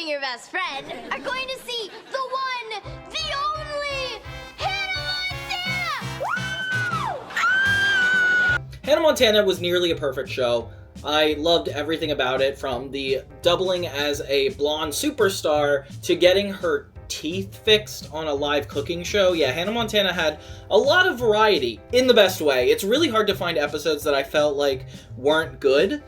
being your best friend, are going to see the one, the only, Hannah Montana! Woo! Ah! Hannah Montana was nearly a perfect show. I loved everything about it, from the doubling as a blonde superstar to getting her teeth fixed on a live cooking show. Yeah, Hannah Montana had a lot of variety in the best way. It's really hard to find episodes that I felt like weren't good,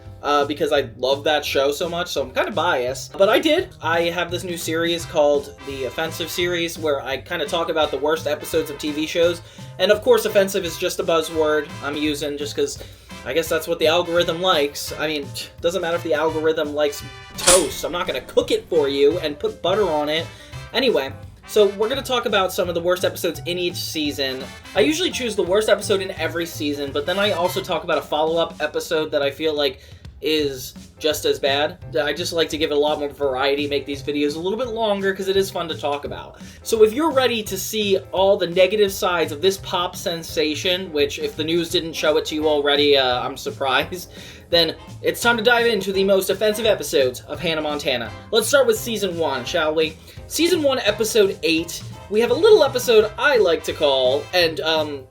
because I love that show so much, so I'm kind of biased. But I did. I have this new series called the Offensive series, where I kind of talk about the worst episodes of TV shows. And of course, offensive is just a buzzword I'm using just because I guess that's what the algorithm likes. I mean, it doesn't matter if the algorithm likes toast. I'm not going to cook it for you and put butter on it. Anyway, so we're going to talk about some of the worst episodes in each season. I usually choose the worst episode in every season, but then I also talk about a follow-up episode that I feel like is just as bad. I just like to give it a lot more variety, make these videos a little bit longer because it is fun to talk about. So if you're ready to see all the negative sides of this pop sensation, which if the news didn't show it to you already, I'm surprised, then it's time to dive into the most offensive episodes of Hannah Montana. Let's start with Season 1, shall we? Season 1, Episode 8. We have a little episode I like to call, and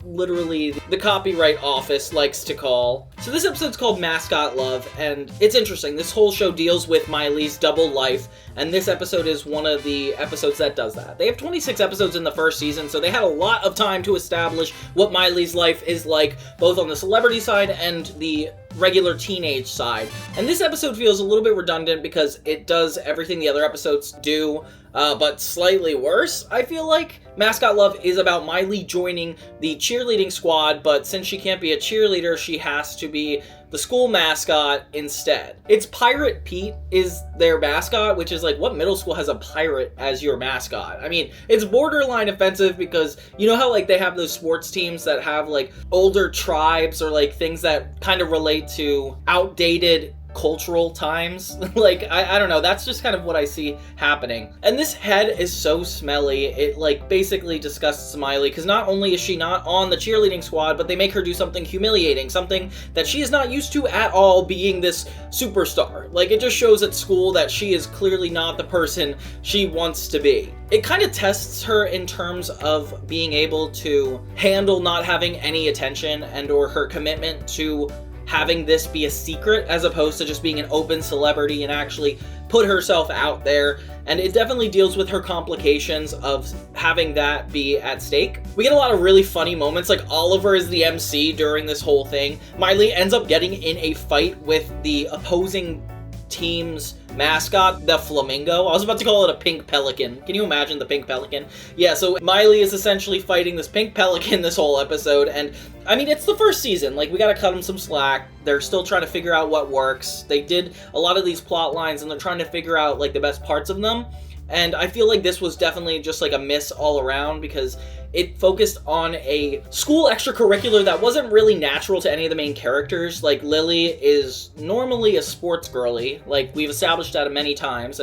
literally the copyright office likes to call. So this episode's called Mascot Love, and it's interesting. This whole show deals with Miley's double life, and this episode is one of the episodes that does that. They have 26 episodes in the first season, so they had a lot of time to establish what Miley's life is like, both on the celebrity side and the regular teenage side. And this episode feels a little bit redundant because it does everything the other episodes do, but slightly worse, I feel like. Mascot Love is about Miley joining the cheerleading squad, but since she can't be a cheerleader, she has to be the school mascot instead. It's Pirate Pete is their mascot, which is like, what middle school has a pirate as your mascot? I mean, it's borderline offensive because you know how like they have those sports teams that have like older tribes or like things that kind of relate to outdated cultural times. Like, I don't know, that's just kind of what I see happening. And this head is so smelly, it like basically disgusts Miley, because not only is she not on the cheerleading squad, but they make her do something humiliating, something that she is not used to at all, being this superstar. Like, it just shows at school that she is clearly not the person she wants to be. It kind of tests her in terms of being able to handle not having any attention and or her commitment to having this be a secret as opposed to just being an open celebrity and actually put herself out there. And it definitely deals with her complications of having that be at stake. We get a lot of really funny moments, like Oliver is the MC during this whole thing. Miley ends up getting in a fight with the opposing team's mascot, the flamingo. I was about to call it a pink pelican. Can you imagine the pink pelican? Yeah, so Miley is essentially fighting this pink pelican this whole episode, and I mean, it's the first season. Like, we gotta cut them some slack. They're still trying to figure out what works. They did a lot of these plot lines, and they're trying to figure out, like, the best parts of them. And I feel like this was definitely just, like, a miss all around, because it focused on a school extracurricular that wasn't really natural to any of the main characters. Like, Lily is normally a sports girly. Like, we've established that many times.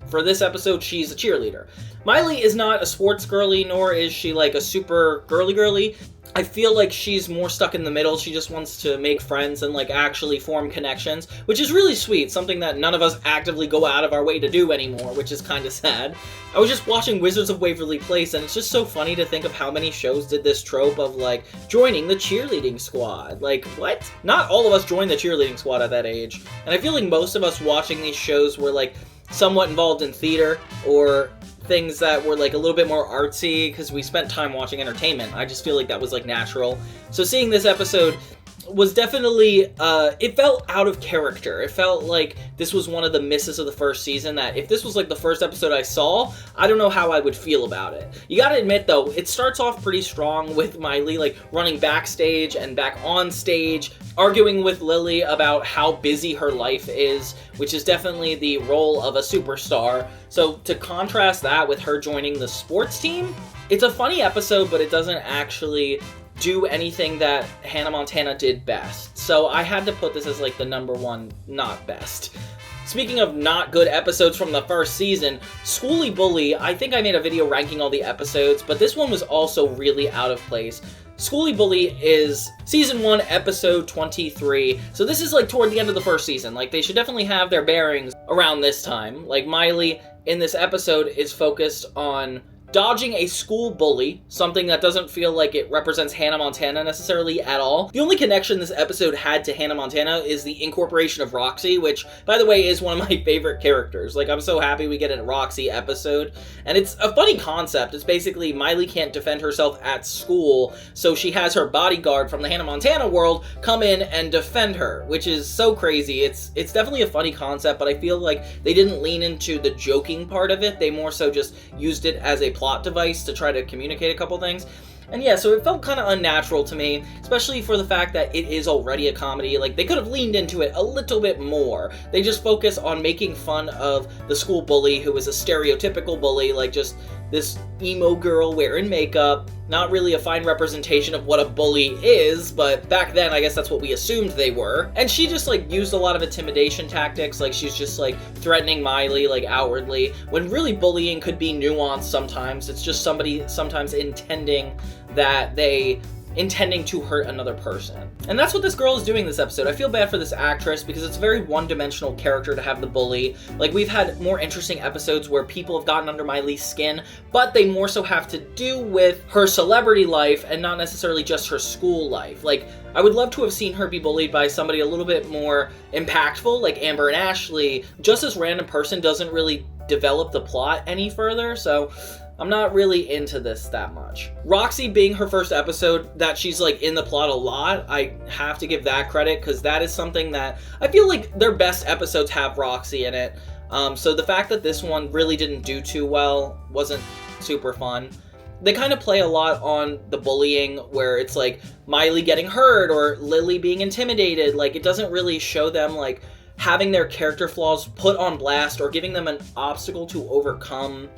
For this episode, she's a cheerleader. Miley is not a sports girly, nor is she, like, a super girly. I feel like she's more stuck in the middle. She just wants to make friends and, like, actually form connections, which is really sweet, something that none of us actively go out of our way to do anymore, which is kind of sad. I was just watching Wizards of Waverly Place, and it's just so funny to think of how many shows did this trope of, like, joining the cheerleading squad. Like, what? Not all of us joined the cheerleading squad at that age. And I feel like most of us watching these shows were, like, somewhat involved in theater or things that were like a little bit more artsy because we spent time watching entertainment. I just feel like that was like natural. So seeing this episode was definitely, it felt out of character. It felt like this was one of the misses of the first season, that if this was like the first episode I saw, I don't know how I would feel about it. You gotta admit though, it starts off pretty strong with Miley like running backstage and back on stage, arguing with Lily about how busy her life is, which is definitely the role of a superstar. So to contrast that with her joining the sports team, it's a funny episode, but it doesn't actually do anything that Hannah Montana did best. So I had to put this as like the number one not best. Speaking of not good episodes from the first season, Schooly Bully, I think I made a video ranking all the episodes, but this one was also really out of place. Schooly Bully is season 1, episode 23. So this is like toward the end of the first season. Like they should definitely have their bearings around this time. Like Miley in this episode is focused on dodging a school bully, something that doesn't feel like it represents Hannah Montana necessarily at all. The only connection this episode had to Hannah Montana is the incorporation of Roxy, which, by the way, is one of my favorite characters. Like, I'm so happy we get a Roxy episode, and it's a funny concept. It's basically Miley can't defend herself at school, so she has her bodyguard from the Hannah Montana world come in and defend her, which is so crazy. It's definitely a funny concept, but I feel like they didn't lean into the joking part of it. They more so just used it as a plot device to try to communicate a couple things. And yeah, so it felt kind of unnatural to me, especially for the fact that it is already a comedy. Like, they could have leaned into it a little bit more. They just focus on making fun of the school bully, who is a stereotypical bully, like just this emo girl wearing makeup. Not really a fine representation of what a bully is, but back then I guess that's what we assumed they were. And she just like used a lot of intimidation tactics, like she's just like threatening Miley like outwardly, when really bullying could be nuanced sometimes. It's just somebody sometimes intending to hurt another person. And that's what this girl is doing this episode. I feel bad for this actress because it's a very one-dimensional character to have the bully. Like, we've had more interesting episodes where people have gotten under Miley's skin, but they more so have to do with her celebrity life and not necessarily just her school life. Like, I would love to have seen her be bullied by somebody a little bit more impactful, like Amber and Ashley. Just this random person doesn't really develop the plot any further, so I'm not really into this that much. Roxy being her first episode that she's like in the plot a lot, I have to give that credit because that is something that I feel like their best episodes have Roxy in it. So the fact that this one really didn't do too well wasn't super fun. They kind of play a lot on the bullying where it's like Miley getting hurt or Lily being intimidated. Like, it doesn't really show them like having their character flaws put on blast or giving them an obstacle to overcome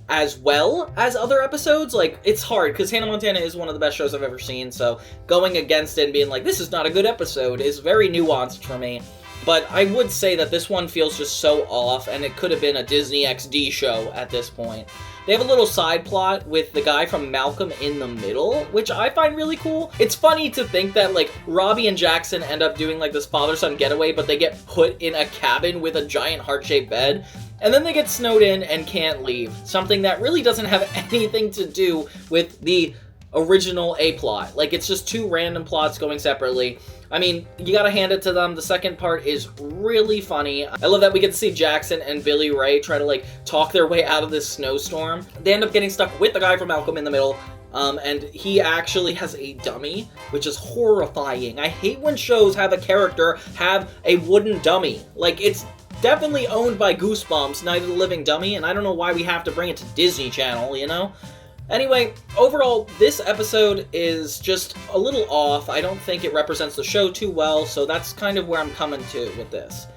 as well as other episodes. Like, it's hard because Hannah Montana is one of the best shows I've ever seen, so going against it and being like, this is not a good episode is very nuanced for me. But I would say that this one feels just so off, and it could have been a Disney XD show at this point. They have a little side plot with the guy from Malcolm in the Middle, which I find really cool. It's funny to think that, like, Robbie and Jackson end up doing, like, this father-son getaway, but they get put in a cabin with a giant heart-shaped bed, and then they get snowed in and can't leave. Something that really doesn't have anything to do with the original A-plot. Like, it's just two random plots going separately. I mean, you gotta hand it to them. The second part is really funny. I love that we get to see Jackson and Billy Ray try to, like, talk their way out of this snowstorm. They end up getting stuck with the guy from Malcolm in the Middle, and he actually has a dummy, which is horrifying. I hate when shows have a character have a wooden dummy. Like, it's definitely owned by Goosebumps, Night of the Living Dummy, and I don't know why we have to bring it to Disney Channel, you know? Anyway, overall, this episode is just a little off. I don't think it represents the show too well, so that's kind of where I'm coming to with this.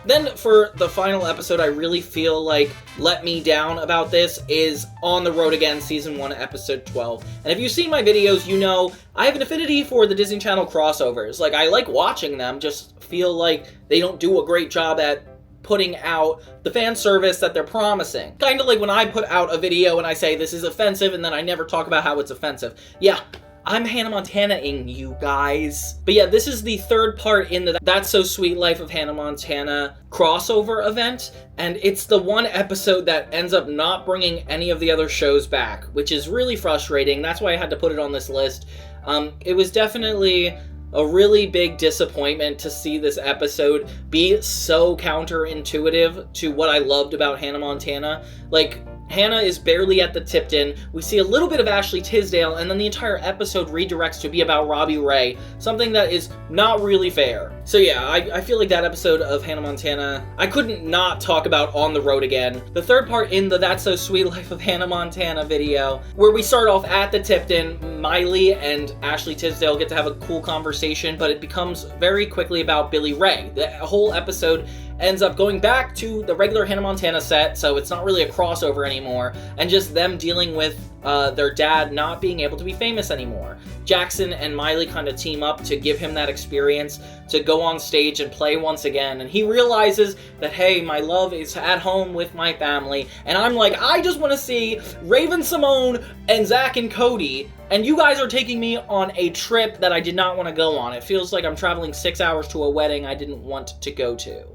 Then, for the final episode, I really feel like let me down about this is On the Road Again, Season 1, Episode 12. And if you've seen my videos, you know I have an affinity for the Disney Channel crossovers. Like, I like watching them, just feel like they don't do a great job at putting out the fan service that they're promising. Kind of like when I put out a video and I say this is offensive and then I never talk about how it's offensive. Yeah, I'm Hannah Montana-ing you guys. But yeah, this is the third part in the That's So Sweet Life of Hannah Montana crossover event, and it's the one episode that ends up not bringing any of the other shows back, which is really frustrating. That's why I had to put it on this list. It was definitely a really big disappointment to see this episode be so counterintuitive to what I loved about Hannah Montana. Like, Hannah is barely at the Tipton. We see a little bit of Ashley Tisdale, and then the entire episode redirects to be about Robbie Ray, something that is not really fair. So yeah, I feel like that episode of Hannah Montana, I couldn't not talk about On the Road Again. The third part in the That's So Sweet Life of Hannah Montana video, where we start off at the Tipton, Miley and Ashley Tisdale get to have a cool conversation, but it becomes very quickly about Billy Ray. The whole episode ends up going back to the regular Hannah Montana set, so it's not really a crossover anymore, and just them dealing with their dad not being able to be famous anymore. Jackson and Miley kind of team up to give him that experience to go on stage and play once again, and he realizes that, hey, my love is at home with my family, and I'm like, I just want to see Raven Simone and Zach and Cody, and you guys are taking me on a trip that I did not want to go on. It feels like I'm traveling 6 hours to a wedding I didn't want to go to.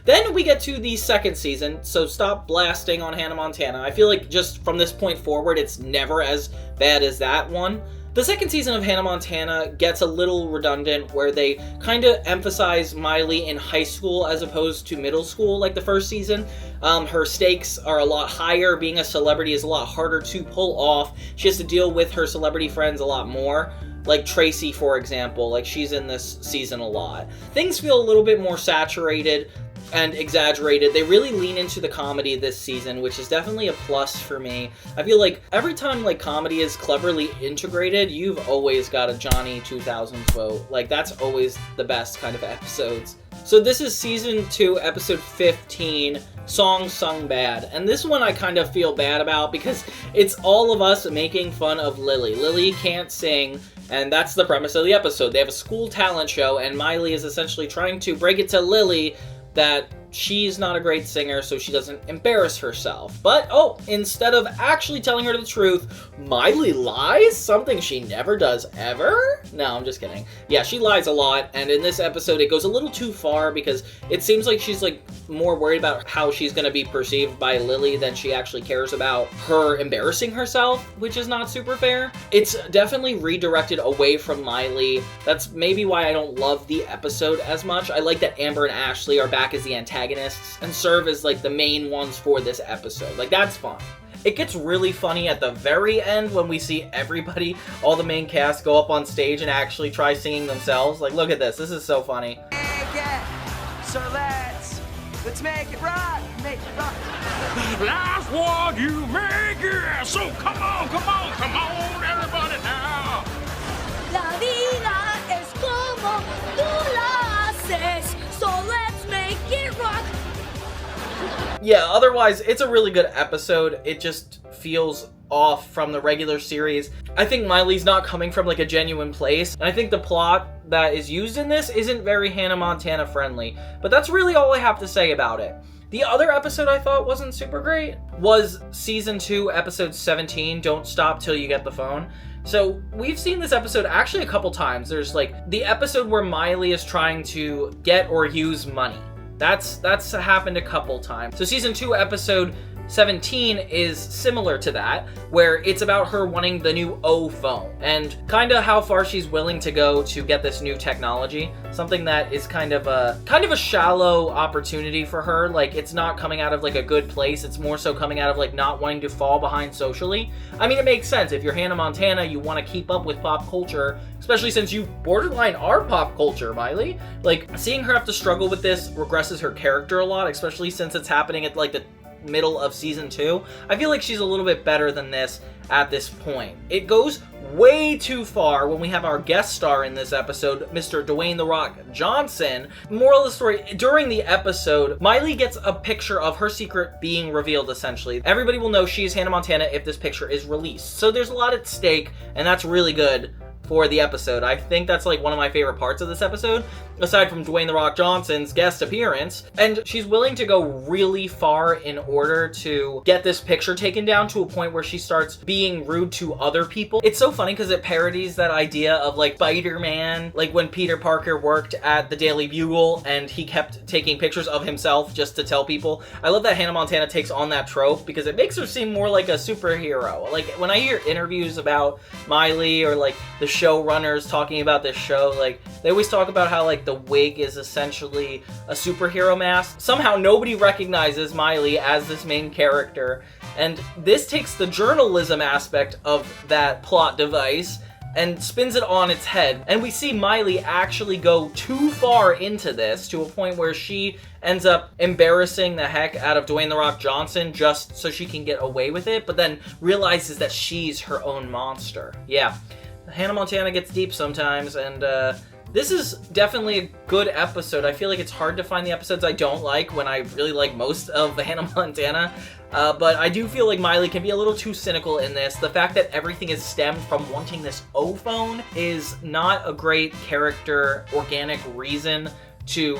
Then we get to the second season, so stop blasting on Hannah Montana. I feel like just from this point forward, it's never as bad as that one. The second season of Hannah Montana gets a little redundant, where they kind of emphasize Miley in high school as opposed to middle school like the first season. Her stakes are a lot higher. Being a celebrity is a lot harder to pull off. She has to deal with her celebrity friends a lot more. Like Tracy, for example, like she's in this season a lot. Things feel a little bit more saturated and exaggerated. They really lean into the comedy this season, which is definitely a plus for me. I feel like every time like comedy is cleverly integrated, you've always got a Johnny 2000s vote. Like that's always the best kind of episodes. So this is season 2, episode 15, Song Sung Bad. And this one I kind of feel bad about because it's all of us making fun of Lily. Lily can't sing, and that's the premise of the episode. They have a school talent show, and Miley is essentially trying to break it to Lily that she's not a great singer, so she doesn't embarrass herself. But, instead of actually telling her the truth, Miley lies? Something she never does ever? No, I'm just kidding. Yeah, she lies a lot, and in this episode it goes a little too far because it seems like she's like more worried about how she's gonna be perceived by Lily than she actually cares about her embarrassing herself, which is not super fair. It's definitely redirected away from Miley. That's maybe why I don't love the episode as much. I like that Amber and Ashley are back as the antagonists and serve as like the main ones for this episode. Like that's fun. It gets really funny at the very end when we see everybody, all the main cast, go up on stage and actually try singing themselves. Like, look at this. This is so funny. So let's make it rock. Make it rock. That's what you make it. So come on, everybody now. La vida es como tú la haces, so let's make it rock. Yeah, otherwise, it's a really good episode. It just feels off from the regular series. I think Miley's not coming from like a genuine place, and I think the plot that is used in this isn't very Hannah Montana friendly. But that's really all I have to say about it. The other episode I thought wasn't super great was season 2, episode 17, Don't Stop Till You Get the Phone. So we've seen this episode actually a couple times. There's like the episode where Miley is trying to get or use money. That's happened a couple times. So season 2, episode 17 is similar to that, where it's about her wanting the new O phone and kind of how far she's willing to go to get this new technology. Something that is kind of a shallow opportunity for her. Like it's not coming out of like a good place. It's more so coming out of like not wanting to fall behind socially. I mean, it makes sense. If you're Hannah Montana, you want to keep up with pop culture, especially since you borderline are pop culture, Miley. Like seeing her have to struggle with this regresses her character a lot, especially since it's happening at like the middle of season 2. I feel like she's a little bit better than this at this point. It goes way too far when we have our guest star in this episode, Mr. Dwayne "The Rock" Johnson. Moral of the story, during the episode, Miley gets a picture of her secret being revealed, essentially. Everybody will know she's Hannah Montana if this picture is released. So there's a lot at stake, and that's really good for the episode. I think that's like one of my favorite parts of this episode, aside from Dwayne "The Rock" Johnson's guest appearance. And she's willing to go really far in order to get this picture taken down to a point where she starts being rude to other people. It's so funny because it parodies that idea of like Spider-Man, like when Peter Parker worked at the Daily Bugle and he kept taking pictures of himself just to tell people. I love that Hannah Montana takes on that trope because it makes her seem more like a superhero. Like when I hear interviews about Miley or like the showrunners talking about this show, like they always talk about how like the wig is essentially a superhero mask. Somehow nobody recognizes Miley as this main character, and this takes the journalism aspect of that plot device and spins it on its head. And we see Miley actually go too far into this to a point where she ends up embarrassing the heck out of Dwayne "The Rock" Johnson just so she can get away with it, but then realizes that she's her own monster. Yeah. Hannah Montana gets deep sometimes, and This is definitely a good episode. I feel like it's hard to find the episodes I don't like when I really like most of Hannah Montana. But I do feel like Miley can be a little too cynical in this. The fact that everything is stemmed from wanting this O-phone is not a great character, organic reason to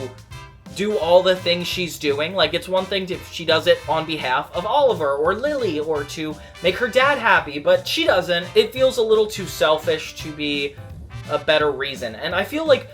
do all the things she's doing. Like, it's one thing if she does it on behalf of Oliver or Lily or to make her dad happy, but she doesn't. It feels a little too selfish to be a better reason. And I feel like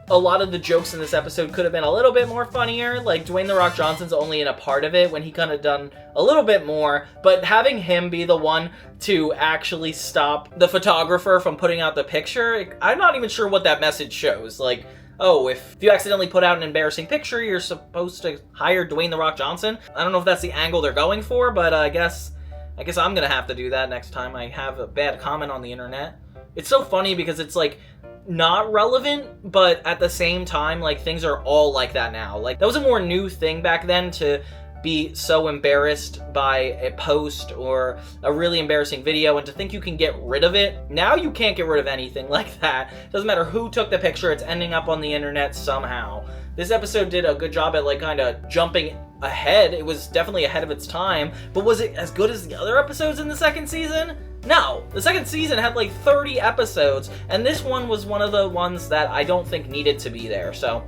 a lot of the jokes in this episode could have been a little bit more funnier. Like, Dwayne The Rock Johnson's only in a part of it when he could have done a little bit more, but having him be the one to actually stop the photographer from putting out the picture, I'm not even sure what that message shows. Like, oh, if you accidentally put out an embarrassing picture, you're supposed to hire Dwayne The Rock Johnson? I don't know if that's the angle they're going for, but I guess I'm gonna have to do that next time I have a bad comment on the internet. It's so funny because it's like not relevant, but at the same time, like, things are all like that now. Like, that was a more new thing back then to be so embarrassed by a post or a really embarrassing video and to think you can get rid of it. Now you can't get rid of anything like that. Doesn't matter who took the picture, it's ending up on the internet somehow. This episode did a good job at, like, kind of jumping ahead. It was definitely ahead of its time, but was it as good as the other episodes in the second season? No. The second season had like 30 episodes, and this one was one of the ones that I don't think needed to be there, so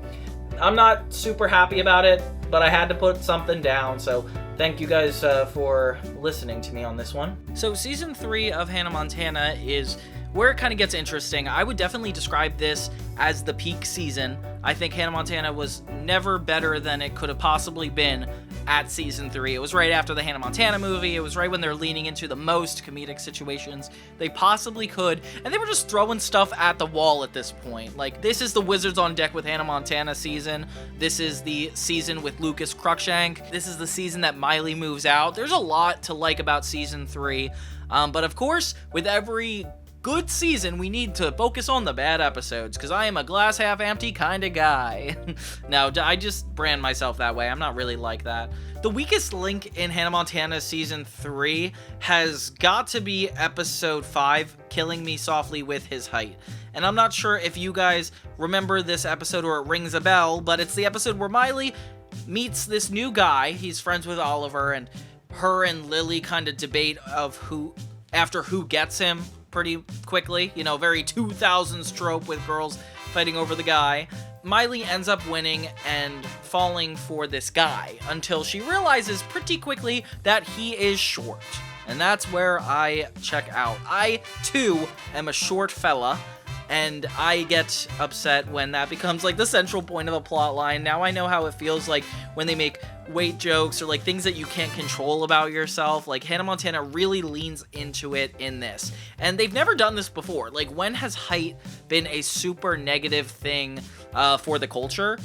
I'm not super happy about it, but I had to put something down, so thank you guys for listening to me on this one. So season 3 of Hannah Montana is where it kind of gets interesting. I would definitely describe this as the peak season. I think Hannah Montana was never better than it could have possibly been at season 3. It was right after the Hannah Montana movie. It was right when they're leaning into the most comedic situations they possibly could, and they were just throwing stuff at the wall at this point. Like, this is the Wizards on Deck with Hannah Montana season. This is the season with Lucas Cruikshank. This is the season that Miley moves out. There's a lot to like about season 3, but of course, with every good season, we need to focus on the bad episodes, because I am a glass half empty kind of guy. No, I just brand myself that way. I'm not really like that. The weakest link in Hannah Montana season 3 has got to be episode 5, Killing Me Softly with His Height. And I'm not sure if you guys remember this episode or it rings a bell, but it's the episode where Miley meets this new guy. He's friends with Oliver, and her and Lily kind of debate of who gets him pretty quickly. You know, very 2000s trope with girls fighting over the guy. Miley ends up winning and falling for this guy until she realizes pretty quickly that he is short. And that's where I check out. I, too, am a short fella, and I get upset when that becomes like the central point of a plot line. Now I know how it feels like when they make weight jokes or like things that you can't control about yourself. Like, Hannah Montana really leans into it in this, and they've never done this before. Like, when has height been a super negative thing for the culture?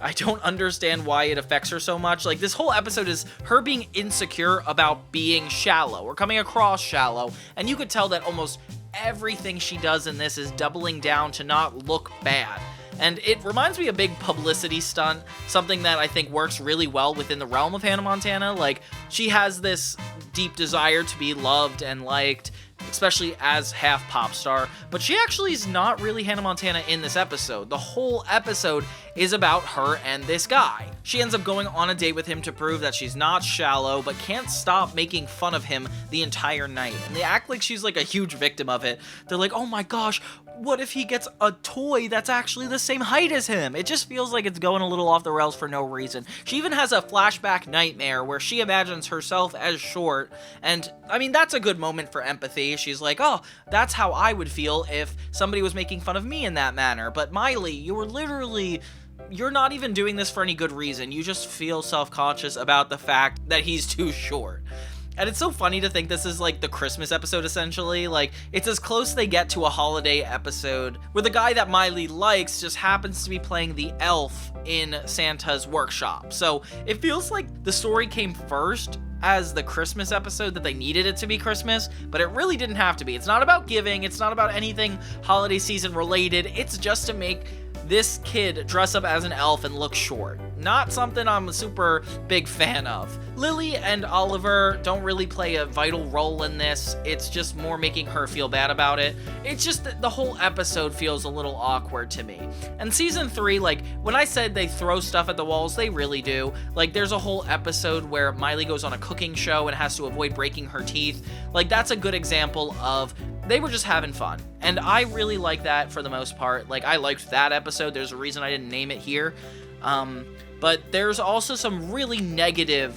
I don't understand why it affects her so much. Like, this whole episode is her being insecure about being shallow or coming across shallow, and you could tell that almost everything she does in this is doubling down to not look bad. And it reminds me of a big publicity stunt, something that I think works really well within the realm of Hannah Montana. Like, she has this deep desire to be loved and liked, especially as half pop star, but she actually is not really Hannah Montana in this episode. The whole episode is about her and this guy. She ends up going on a date with him to prove that she's not shallow, but can't stop making fun of him the entire night. And they act like she's like a huge victim of it. They're like, oh my gosh, what if he gets a toy that's actually the same height as him? It just feels like it's going a little off the rails for no reason. She even has a flashback nightmare where she imagines herself as short, and I mean, that's a good moment for empathy. She's like, oh, that's how I would feel if somebody was making fun of me in that manner. But Miley, you're not even doing this for any good reason. You just feel self-conscious about the fact that he's too short. And it's so funny to think this is like the Christmas episode, essentially. Like, it's as close they get to a holiday episode where the guy that Miley likes just happens to be playing the elf in Santa's workshop. So it feels like the story came first as the Christmas episode, that they needed it to be Christmas, but it really didn't have to be. It's not about giving. It's not about anything holiday season related. It's just to make this kid dress up as an elf and look short. not something I'm a super big fan of. Lily and Oliver don't really play a vital role in this. It's just more making her feel bad about it. It's just that the whole episode feels a little awkward to me. And season 3, like, when I said they throw stuff at the walls, they really do. Like, there's a whole episode where Miley goes on a cooking show and has to avoid breaking her teeth. Like, that's a good example of they were just having fun. And I really like that for the most part. Like, I liked that episode. There's a reason I didn't name it here. But there's also some really negative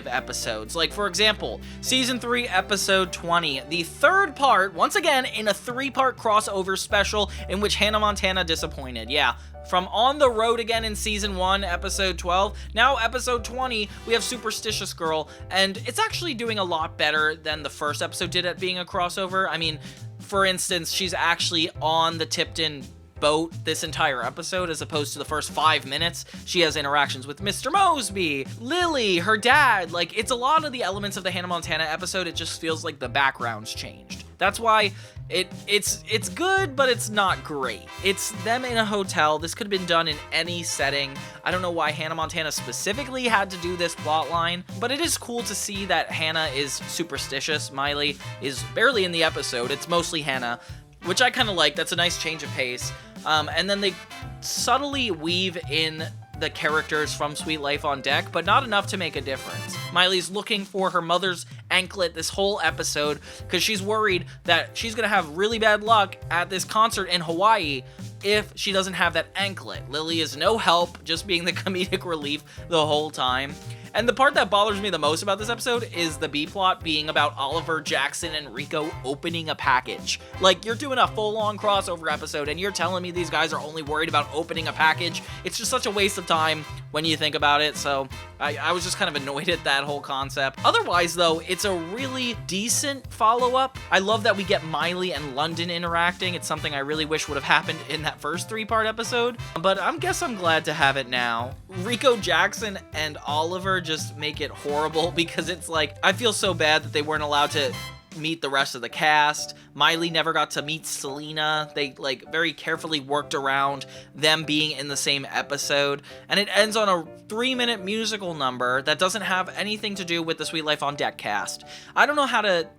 episodes. Like, for example, Season 3, Episode 20, the third part, once again, in a 3-part crossover special in which Hannah Montana disappointed. Yeah, from On the Road Again in Season 1, Episode 12, now Episode 20, we have Superstitious Girl, and it's actually doing a lot better than the first episode did at being a crossover. I mean, for instance, she's actually on the Tipton boat this entire episode, as opposed to the first 5 minutes. She has interactions with Mr. Mosby, Lily, her dad. Like, it's a lot of the elements of the Hannah Montana episode. It just feels like the background's changed. That's why it's good, but it's not great. It's them in a hotel. This could have been done in any setting. I don't know why Hannah Montana specifically had to do this plotline, but it is cool to see that Hannah is superstitious. Miley is barely in the episode. It's mostly Hannah, which I kind of like. That's a nice change of pace. And then they subtly weave in the characters from Sweet Life on Deck, but not enough to make a difference. Miley's looking for her mother's anklet this whole episode because she's worried that she's going to have really bad luck at this concert in Hawaii if she doesn't have that anklet. Lily is no help, just being the comedic relief the whole time. And the part that bothers me the most about this episode is the B-plot being about Oliver, Jackson, and Rico opening a package. Like, you're doing a full-on crossover episode, and you're telling me these guys are only worried about opening a package? It's just such a waste of time when you think about it, so I was just kind of annoyed at that whole concept. Otherwise, though, it's a really decent follow-up. I love that we get Miley and London interacting. It's something I really wish would have happened in that first 3-part episode, but I guess I'm glad to have it now. Rico, Jackson, and Oliver just make it horrible because it's like, I feel so bad that they weren't allowed to meet the rest of the cast. Miley never got to meet Selena. They like very carefully worked around them being in the same episode, and it ends on a 3-minute musical number that doesn't have anything to do with the Sweet Life on Deck cast. I don't know how to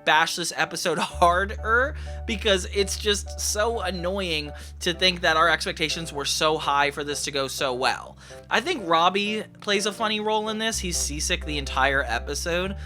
bash this episode harder because it's just so annoying to think that our expectations were so high for this to go so well. I think Robbie plays a funny role in this. He's seasick the entire episode,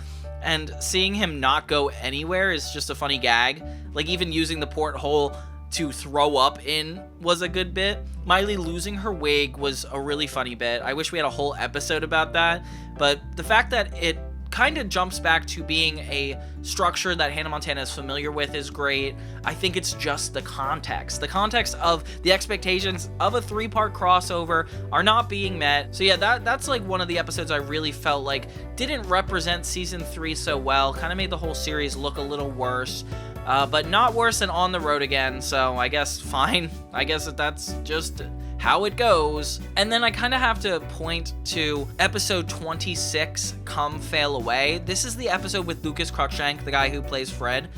and seeing him not go anywhere is just a funny gag. Like, even using the porthole to throw up in was a good bit. Miley losing her wig was a really funny bit. I wish we had a whole episode about that, but the fact that it kind of jumps back to being a structure that Hannah Montana is familiar with is great. I think it's just the context. The context of the expectations of a 3-part crossover are not being met. So yeah, that's like one of the episodes I really felt like didn't represent season 3 so well. Kind of made the whole series look a little worse. But not worse than On the Road Again, so I guess fine. I guess that's just how it goes. And then I kind of have to point to episode 26, Come Fail Away. This is the episode with Lucas Cruikshank, the guy who plays Fred.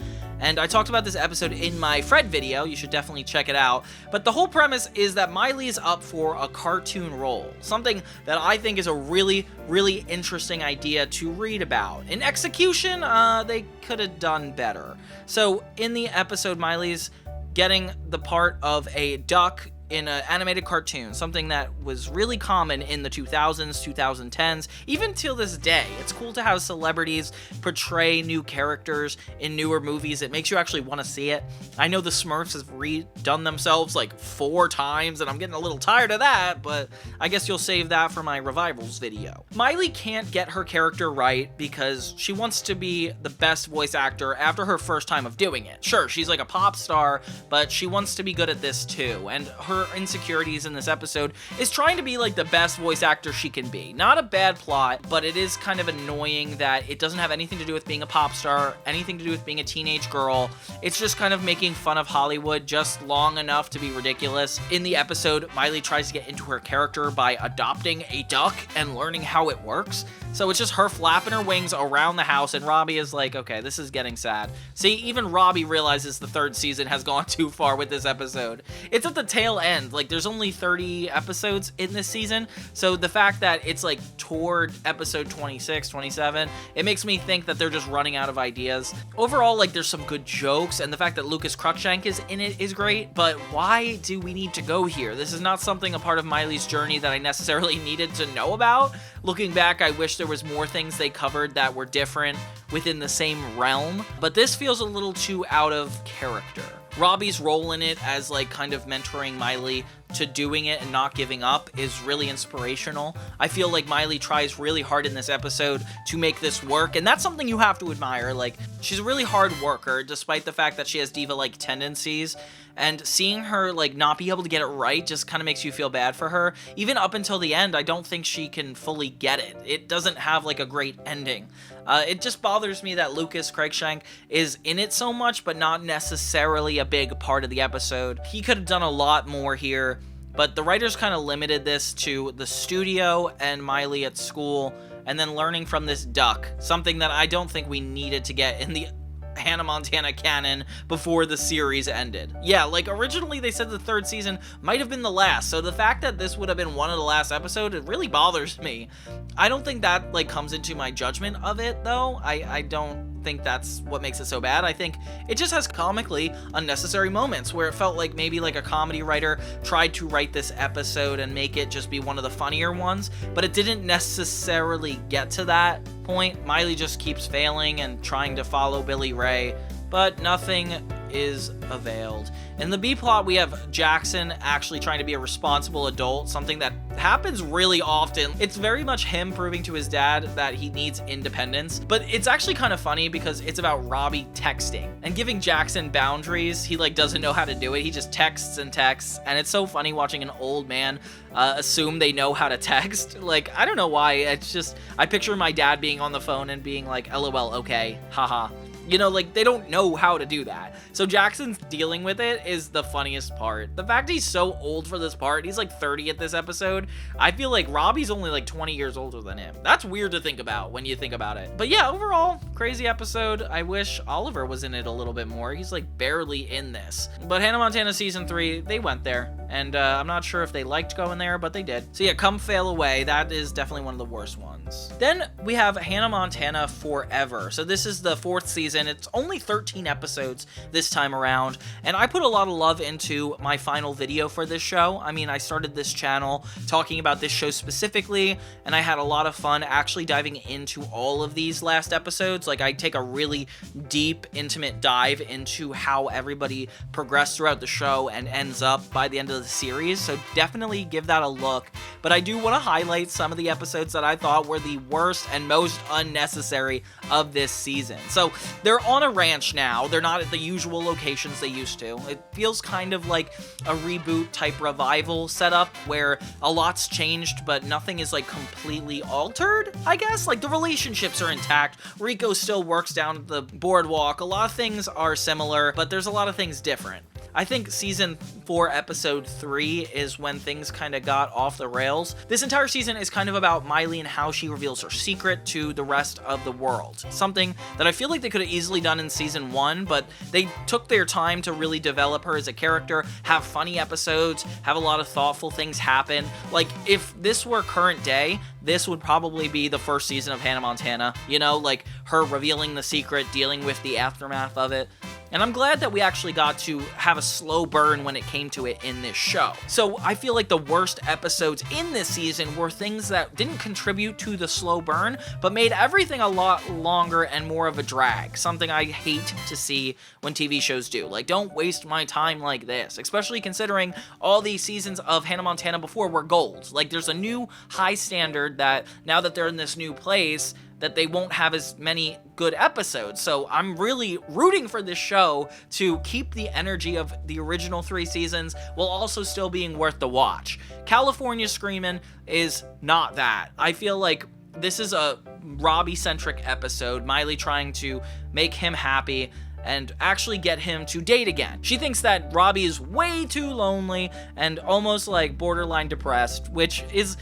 And I talked about this episode in my Fred video. You should definitely check it out. But the whole premise is that Miley is up for a cartoon role, something that I think is a really, really interesting idea to read about. In execution, they could have done better. So in the episode, Miley's getting the part of a duck in an animated cartoon, something that was really common in the 2000s, 2010s, even till this day. It's cool to have celebrities portray new characters in newer movies. It makes you actually want to see it. I know the Smurfs have redone themselves like 4 times, and I'm getting a little tired of that, but I guess you'll save that for my revivals video. Miley can't get her character right because she wants to be the best voice actor after her first time of doing it. Sure, she's like a pop star, but she wants to be good at this too, and her insecurities in this episode is trying to be like the best voice actor she can be. Not a bad plot, but it is kind of annoying that it doesn't have anything to do with being a pop star, anything to do with being a teenage girl. It's just kind of making fun of Hollywood just long enough to be ridiculous. In the episode, Miley tries to get into her character by adopting a duck and learning how it works. So it's just her flapping her wings around the house, and Robbie is like, okay, this is getting sad. See, even Robbie realizes the third season has gone too far with this episode. It's at the tail end. Like, there's only 30 episodes in this season, so the fact that it's like toward episode 26, 27, it makes me think that they're just running out of ideas. Overall, like, there's some good jokes, and the fact that Lucas Cruikshank is in it is great, but why do we need to go here? This is not something a part of Miley's journey that I necessarily needed to know about. Looking back, I wish there was more things they covered that were different within the same realm, but this feels a little too out of character. Robbie's role in it as like kind of mentoring Miley to doing it and not giving up is really inspirational. I feel like Miley tries really hard in this episode to make this work, and that's something you have to admire. Like, she's a really hard worker despite the fact that she has diva-like tendencies, and seeing her like not be able to get it right just kind of makes you feel bad for her. Even up until the end, I don't think she can fully get it. It doesn't have like a great ending. It just bothers me that Lucas Cruikshank is in it so much, but not necessarily a big part of the episode. He could have done a lot more here, but the writers kind of limited this to the studio and Miley at school, and then learning from this duck, something that I don't think we needed to get in the Hannah Montana canon before the series ended. Yeah, like originally they said the third season might have been the last, so the fact that this would have been one of the last episodes, it really bothers me. I don't think that like comes into my judgment of it though. I don't think that's what makes it so bad. I think it just has comically unnecessary moments where it felt like maybe like a comedy writer tried to write this episode and make it just be one of the funnier ones, but it didn't necessarily get to that point. Miley just keeps failing and trying to follow Billy Ray, but nothing is availed. In the B-plot, we have Jackson actually trying to be a responsible adult, something that happens really often. It's very much him proving to his dad that he needs independence, but it's actually kind of funny because it's about Robbie texting and giving Jackson boundaries. He like doesn't know how to do it. He just texts and texts, and it's so funny watching an old man assume they know how to text. Like, I don't know why. It's just, I picture my dad being on the phone and being like, LOL, okay, haha. You know, like, they don't know how to do that. So Jackson's dealing with it is the funniest part. The fact he's so old for this part, he's like 30 at this episode. I feel like Robbie's only like 20 years older than him. That's weird to think about when you think about it. But yeah, overall, crazy episode. I wish Oliver was in it a little bit more. He's like barely in this. But Hannah Montana season 3, they went there. And I'm not sure if they liked going there, but they did. So yeah, Come Fail Away. That is definitely one of the worst ones. Then we have Hannah Montana Forever. So this is the 4th season. It's only 13 episodes this time around, and I put a lot of love into my final video for this show. I mean, I started this channel talking about this show specifically, and I had a lot of fun actually diving into all of these last episodes. Like, I take a really deep, intimate dive into how everybody progressed throughout the show and ends up by the end of the series, so definitely give that a look. But I do want to highlight some of the episodes that I thought were the worst and most unnecessary of this season. So they're on a ranch now. They're not at the usual locations they used to. It feels kind of like a reboot type revival setup where a lot's changed, but nothing is like completely altered, I guess. Like, the relationships are intact. Rico still works down at the boardwalk. A lot of things are similar, but there's a lot of things different. I think season 4, episode 3 is when things kind of got off the rails. This entire season is kind of about Miley and how she reveals her secret to the rest of the world. Something that I feel like they could have easily done in season 1, but they took their time to really develop her as a character, have funny episodes, have a lot of thoughtful things happen. Like, if this were current day, this would probably be the first season of Hannah Montana. You know, like her revealing the secret, dealing with the aftermath of it. And I'm glad that we actually got to have a slow burn when it came to it in this show. So I feel like the worst episodes in this season were things that didn't contribute to the slow burn, but made everything a lot longer and more of a drag. Something I hate to see when TV shows do. Like, don't waste my time like this, especially considering all these seasons of Hannah Montana before were gold. Like, there's a new high standard that now that they're in this new place, that they won't have as many good episodes. So I'm really rooting for this show to keep the energy of the original 3 seasons while also still being worth the watch. California Screamin' is not that. I feel like this is a Robbie-centric episode, Miley trying to make him happy and actually get him to date again. She thinks that Robbie is way too lonely and almost like borderline depressed, which is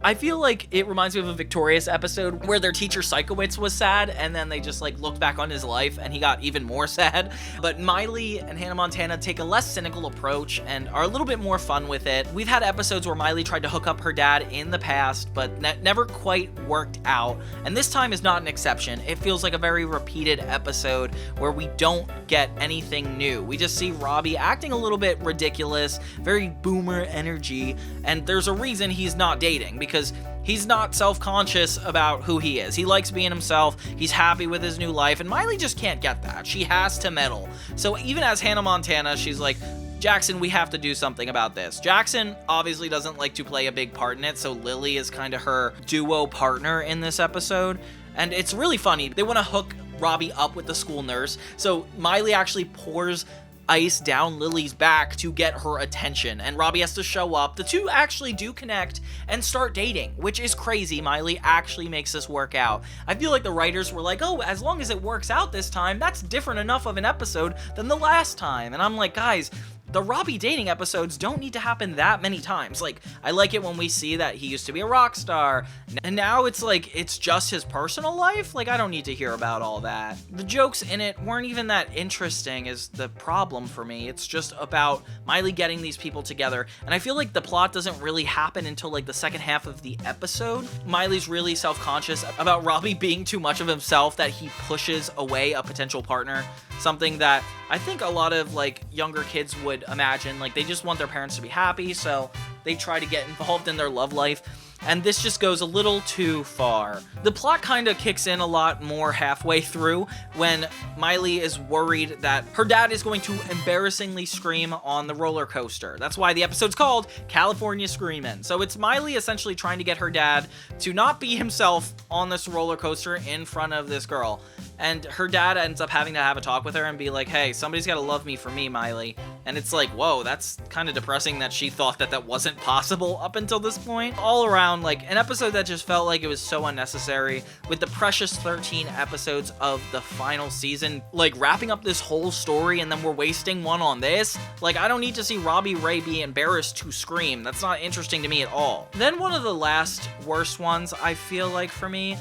I feel like it reminds me of a Victorious episode where their teacher Psychowitz was sad, and then they just like looked back on his life and he got even more sad. But Miley and Hannah Montana take a less cynical approach and are a little bit more fun with it. We've had episodes where Miley tried to hook up her dad in the past, but never quite worked out. And this time is not an exception. It feels like a very repeated episode where we don't get anything new. We just see Robbie acting a little bit ridiculous, very boomer energy, and there's a reason he's not dating, because he's not self-conscious about who he is. He likes being himself, he's happy with his new life, and Miley just can't get that. She has to meddle. So even as Hannah Montana, she's like, Jackson, we have to do something about this. Jackson obviously doesn't like to play a big part in it, so Lily is kind of her duo partner in this episode. And it's really funny. They want to hook Robbie up with the school nurse, so Miley actually pours ice down Lily's back to get her attention, and Robbie has to show up. The two actually do connect and start dating, which is crazy. Miley actually makes this work out. I feel like the writers were like, oh, as long as it works out this time, that's different enough of an episode than the last time. And I'm like, guys, the Robbie dating episodes don't need to happen that many times. Like, I like it when we see that he used to be a rock star, and now it's like, it's just his personal life? Like, I don't need to hear about all that. The jokes in it weren't even that interesting is the problem for me. It's just about Miley getting these people together, and I feel like the plot doesn't really happen until like the second half of the episode. Miley's really self-conscious about Robbie being too much of himself, that he pushes away a potential partner, something that I think a lot of like younger kids would imagine. Like, they just want their parents to be happy, so they try to get involved in their love life, and this just goes a little too far. The plot kind of kicks in a lot more halfway through when Miley is worried that her dad is going to embarrassingly scream on the roller coaster. That's why the episode's called California Screamin'. So it's Miley essentially trying to get her dad to not be himself on this roller coaster in front of this girl. And her dad ends up having to have a talk with her and be like, hey, somebody's got to love me for me, Miley. And it's like, whoa, that's kind of depressing that she thought that that wasn't possible up until this point. All around, like, an episode that just felt like it was so unnecessary, with the precious 13 episodes of the final season, like, wrapping up this whole story, and then we're wasting one on this. Like, I don't need to see Robbie Ray be embarrassed to scream. That's not interesting to me at all. Then one of the last worst ones, I feel like, for me,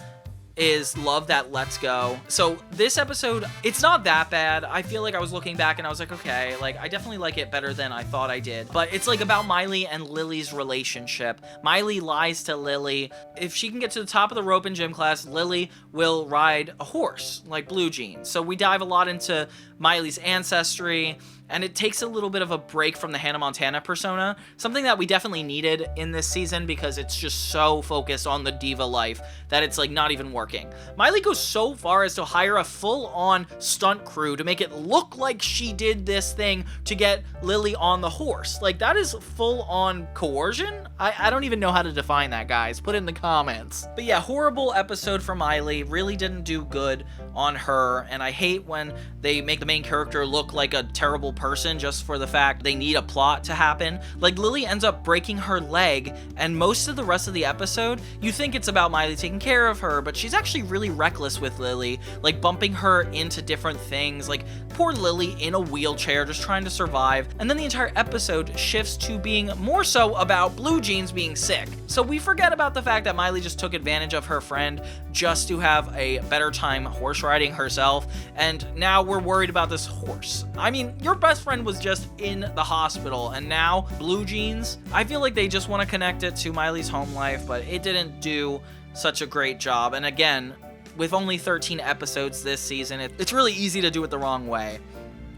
is Love That Let's Go. So this episode, it's not that bad. I feel like I was looking back and I was like, okay, like, I definitely like it better than I thought I did. But it's like about Miley and Lily's relationship. Miley lies to Lily. If she can get to the top of the rope in gym class, Lily will ride a horse, like Blue Jeans. So we dive a lot into Miley's ancestry, and it takes a little bit of a break from the Hannah Montana persona, something that we definitely needed in this season because it's just so focused on the diva life that it's like not even working. Miley goes so far as to hire a full-on stunt crew to make it look like she did this thing to get Lily on the horse. Like, that is full-on coercion? I don't even know how to define that, guys. Put it in the comments. But yeah, horrible episode for Miley. Really didn't do good on her, and I hate when they make the main character look like a terrible person just for the fact they need a plot to happen. Like, Lily ends up breaking her leg, and most of the rest of the episode, you think it's about Miley taking care of her, but she's actually really reckless with Lily, like bumping her into different things, like poor Lily in a wheelchair just trying to survive. And then the entire episode shifts to being more so about Blue Jeans being sick. So we forget about the fact that Miley just took advantage of her friend just to have a better time horse riding herself, and now we're worried about this horse. I mean, your best friend was just in the hospital, and now Blue Jeans? I feel like they just want to connect it to Miley's home life, but it didn't do such a great job. And again, with only 13 episodes this season, it's really easy to do it the wrong way.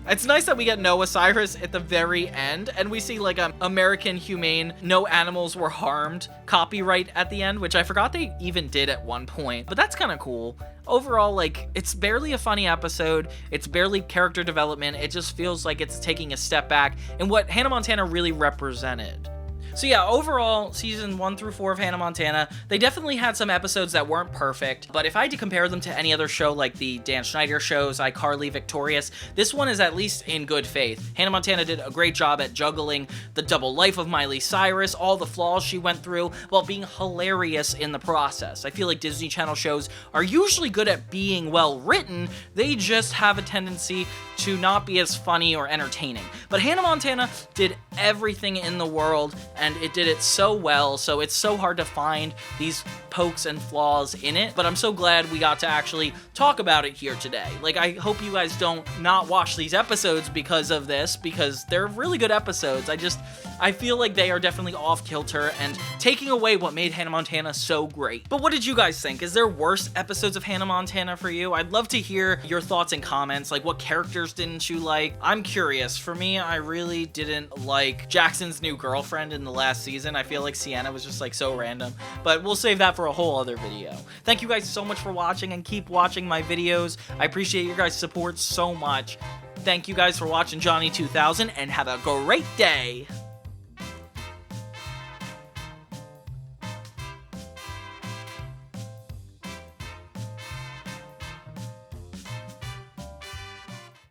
It's nice that we get Noah Cyrus at the very end, and we see like a American Humane, no animals were harmed copyright at the end, which I forgot they even did at one point, but that's kind of cool. Overall, like, it's barely a funny episode, it's barely character development, it just feels like it's taking a step back in what Hannah Montana really represented. So yeah, overall, season 1 through 4 of Hannah Montana, they definitely had some episodes that weren't perfect, but if I had to compare them to any other show like the Dan Schneider shows, iCarly, Victorious, this one is at least in good faith. Hannah Montana did a great job at juggling the double life of Miley Cyrus, all the flaws she went through, while being hilarious in the process. I feel like Disney Channel shows are usually good at being well written, they just have a tendency to not be as funny or entertaining. But Hannah Montana did everything in the world, and it did it so well, so it's so hard to find these pokes and flaws in it, but I'm so glad we got to actually talk about it here today. Like, I hope you guys don't not watch these episodes because of this, because they're really good episodes. I feel like they are definitely off kilter and taking away what made Hannah Montana so great. But what did you guys think? Is there worse episodes of Hannah Montana for you? I'd love to hear your thoughts and comments. Like, what characters didn't you like? I'm curious. For me, I really didn't like Jackson's new girlfriend in the last season. I feel like Sienna was just like so random, but we'll save that for a whole other video. Thank you guys so much for watching, and keep watching my videos. I appreciate your guys' support so much. Thank you guys for watching Johnny 2000, and have a great day.